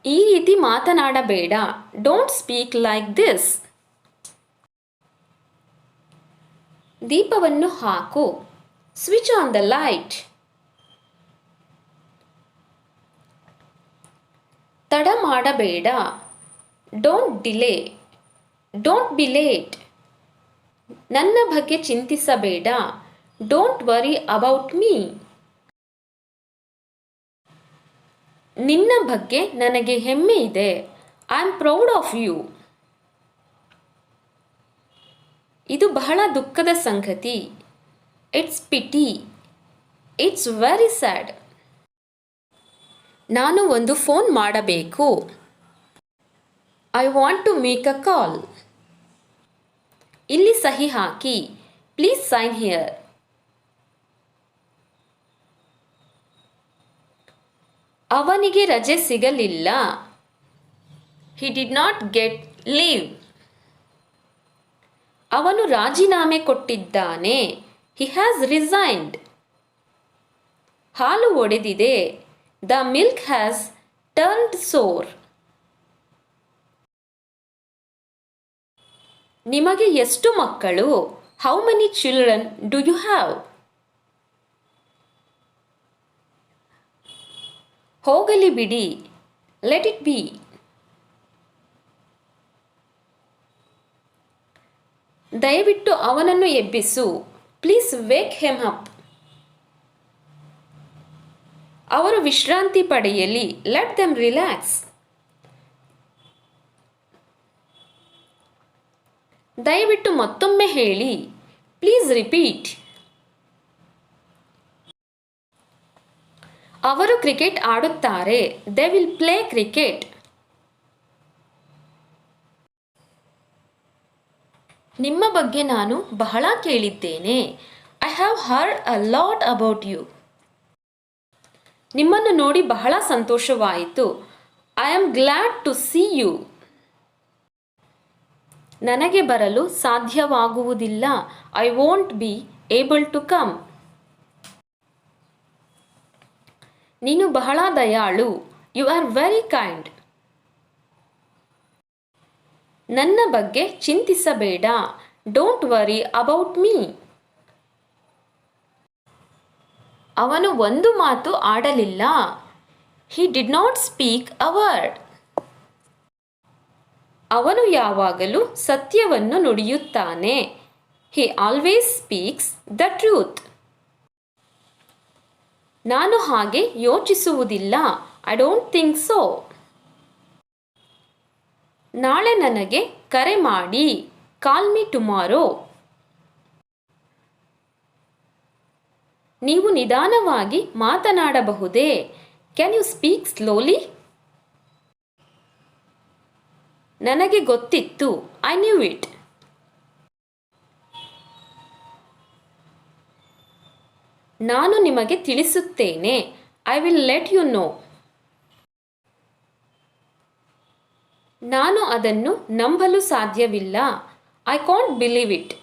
ಈ ರೀತಿ ಮಾತನಾಡಬೇಡ. Don't speak like this. ದೀಪವನ್ನು ಹಾಕು. Switch on the light. ತಡ ಮಾಡಬೇಡ. Don't delay. Don't be late. ನನ್ನ ಬಗ್ಗೆ ಚಿಂತಿಸಬೇಡ. Don't worry about me. ನಿನ್ನ ಬಗ್ಗೆ ನನಗೆ ಹೆಮ್ಮೆ ಇದೆ. I am proud of you. ಇದು ಬಹಳ ದುಃಖದ ಸಂಗತಿ. It's pity. It's very sad. ನಾನು ಒಂದು ಫೋನ್ ಮಾಡಬೇಕು. I want to make a call. ಇಲ್ಲಿ ಸಹಿ ಹಾಕಿ. Please sign here. ಅವನಿಗೆ ರಜೆ ಸಿಗಲಿಲ್ಲ. He did not get leave. ಅವನು ರಾಜೀನಾಮೆ ಕೊಟ್ಟಿದ್ದಾನೆ. He has resigned. ಹಾಲು ಒಡೆದಿದೆ. The milk has turned sour. ನಿಮಗೆ ಎಷ್ಟು ಮಕ್ಕಳು? How many children do you have? ಹೋಗಲಿ ಬಿಡಿ. Let it be. ದಯವಿಟ್ಟು ಅವನನ್ನು ಎಬ್ಬಿಸು. Please wake him up. ಅವರು ವಿಶ್ರಾಂತಿ ಪಡೆಯಲಿ. Let them relax. ದಯವಿಟ್ಟು ಮತ್ತೊಮ್ಮೆ ಹೇಳಿ. Please repeat. ಅವರು ಕ್ರಿಕೆಟ್ ಆಡುತ್ತಾರೆ. They will play cricket. ನಿಮ್ಮ ಬಗ್ಗೆ ನಾನು ಬಹಳ ಕೇಳಿದ್ದೇನೆ. I have heard a lot about you. ನಿಮ್ಮನ್ನು ನೋಡಿ ಬಹಳ ಸಂತೋಷವಾಯಿತು. I am glad to see you. ನನಗೆ ಬರಲು ಸಾಧ್ಯವಾಗುವುದಿಲ್ಲ. I won't be able to come. ನೀನು ಬಹಳ ದಯಾಳು. You are very kind. ನನ್ನ ಬಗ್ಗೆ ಚಿಂತಿಸಬೇಡ. Don't worry about me. ಅವನು ಒಂದು ಮಾತು ಆಡಲಿಲ್ಲ. He did not speak a word. ಅವನು ಯಾವಾಗಲೂ ಸತ್ಯವನ್ನು ನುಡಿಯುತ್ತಾನೆ. He always speaks the truth. ನಾನು ಹಾಗೆ ಯೋಚಿಸುವುದಿಲ್ಲ. I don't think so. ನಾಳೆ ನನಗೆ ಕರೆ ಮಾಡಿ. Call me tomorrow. ನೀವು ನಿಧಾನವಾಗಿ ಮಾತನಾಡಬಹುದೇ? Can you speak slowly? ನನಗೆ ಗೊತ್ತಿತ್ತು. I knew it. ನಾನು ನಿಮಗೆ ತಿಳಿಸುತ್ತೇನೆ. I will let you know. ನಾನು ಅದನ್ನು ನಂಬಲು ಸಾಧ್ಯವಿಲ್ಲ. I can't believe it.